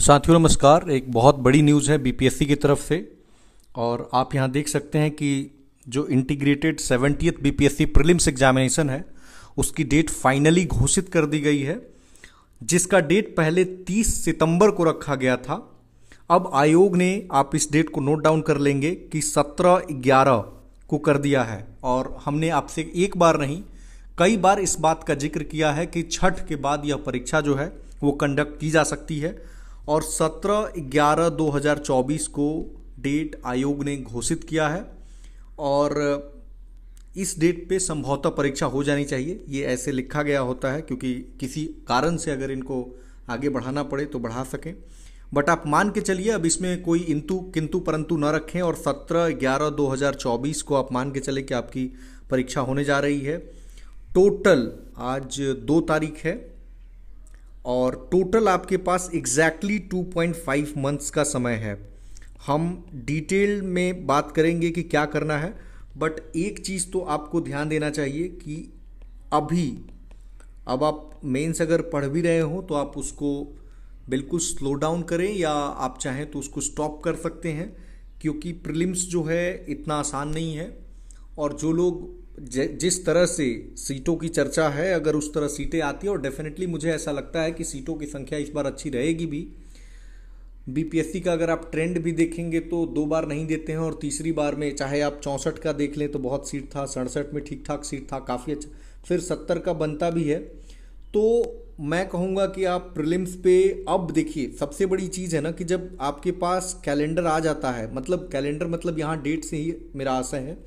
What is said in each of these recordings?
साथियों नमस्कार। एक बहुत बड़ी न्यूज़ है बीपीएससी की तरफ से। और आप यहाँ देख सकते हैं कि जो integrated 70th BPSC prelims examination है उसकी डेट फाइनली घोषित कर दी गई है, जिसका डेट पहले 30 सितंबर को रखा गया था। अब आयोग ने, आप इस डेट को नोट डाउन कर लेंगे, कि 17/11 को कर दिया है। और हमने आपसे एक बार नहीं कई बार इस बात का जिक्र किया है कि छठ के बाद यह परीक्षा जो है वो कंडक्ट की जा सकती है। और 17/11/2024 को डेट आयोग ने घोषित किया है और इस डेट पे संभवतः परीक्षा हो जानी चाहिए। ये ऐसे लिखा गया होता है क्योंकि किसी कारण से अगर इनको आगे बढ़ाना पड़े तो बढ़ा सकें। बट आप मान के चलिए, अब इसमें कोई इंतु किंतु परंतु न रखें और 17/11/2024 को आप मान के चले कि आपकी परीक्षा होने जा रही है। टोटल आज 2 तारीख है और टोटल आपके पास एग्जैक्टली 2.5 मंथ्स का समय है। हम डिटेल में बात करेंगे कि क्या करना है, बट एक चीज़ तो आपको ध्यान देना चाहिए कि अब आप मेंस अगर पढ़ भी रहे हो तो आप उसको बिल्कुल स्लो डाउन करें, या आप चाहें तो उसको स्टॉप कर सकते हैं, क्योंकि प्रीलिम्स जो है इतना आसान नहीं है। और जो लोग जिस तरह से सीटों की चर्चा है, अगर उस तरह सीटें आती है, और डेफिनेटली मुझे ऐसा लगता है कि सीटों की संख्या इस बार अच्छी रहेगी भी। बीपीएससी का अगर आप ट्रेंड भी देखेंगे तो 2 बार नहीं देते हैं, और तीसरी बार में चाहे आप 64 का देख लें तो बहुत सीट था, 67 में ठीक ठाक सीट था, काफ़ी अच्छा, फिर 70 का बनता भी है। तो मैं कहूँगा कि आप प्रीलिम्स पे अब देखिए, सबसे बड़ी चीज़ है ना कि जब आपके पास कैलेंडर आ जाता है, मतलब कैलेंडर मतलब यहाँ डेट से ही मेरा आशय है,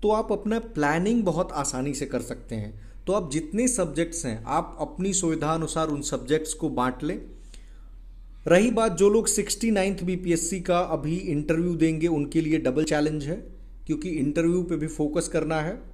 तो आप अपना प्लानिंग बहुत आसानी से कर सकते हैं। तो आप जितने सब्जेक्ट्स हैं आप अपनी सुविधा अनुसार उन सब्जेक्ट्स को बांट लें। रही बात जो लोग 69th बीपीएससी का अभी इंटरव्यू देंगे, उनके लिए डबल चैलेंज है, क्योंकि इंटरव्यू पे भी फोकस करना है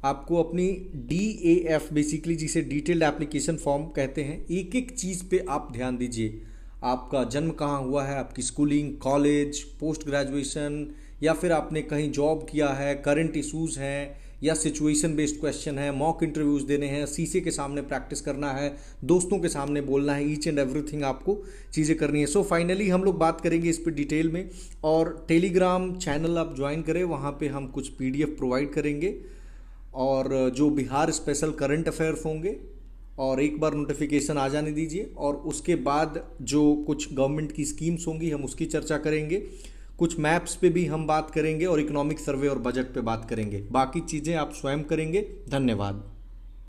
आपको। अपनी DAF बेसिकली, जिसे डिटेल्ड एप्लीकेशन फॉर्म कहते हैं, एक एक चीज़ पे आप ध्यान दीजिए। आपका जन्म कहाँ हुआ है, आपकी स्कूलिंग, कॉलेज, पोस्ट ग्रेजुएशन, या फिर आपने कहीं जॉब किया है, करंट इश्यूज़ हैं, या सिचुएशन बेस्ड क्वेश्चन है, मॉक इंटरव्यूज़ देने हैं, शीशे के सामने प्रैक्टिस करना है, दोस्तों के सामने बोलना है, ईच एंड एवरीथिंग आपको चीज़ें करनी है। सो फाइनली हम लोग बात करेंगे इस पर डिटेल में। और टेलीग्राम चैनल आप ज्वाइन करें, वहाँ पे हम कुछ PDF प्रोवाइड करेंगे, और जो बिहार स्पेशल करंट अफेयर्स होंगे, और एक बार नोटिफिकेशन आ जाने दीजिए, और उसके बाद जो कुछ गवर्नमेंट की स्कीम्स होंगी हम उसकी चर्चा करेंगे। कुछ मैप्स पे भी हम बात करेंगे और इकोनॉमिक सर्वे और बजट पे बात करेंगे। बाकी चीज़ें आप स्वयं करेंगे। धन्यवाद।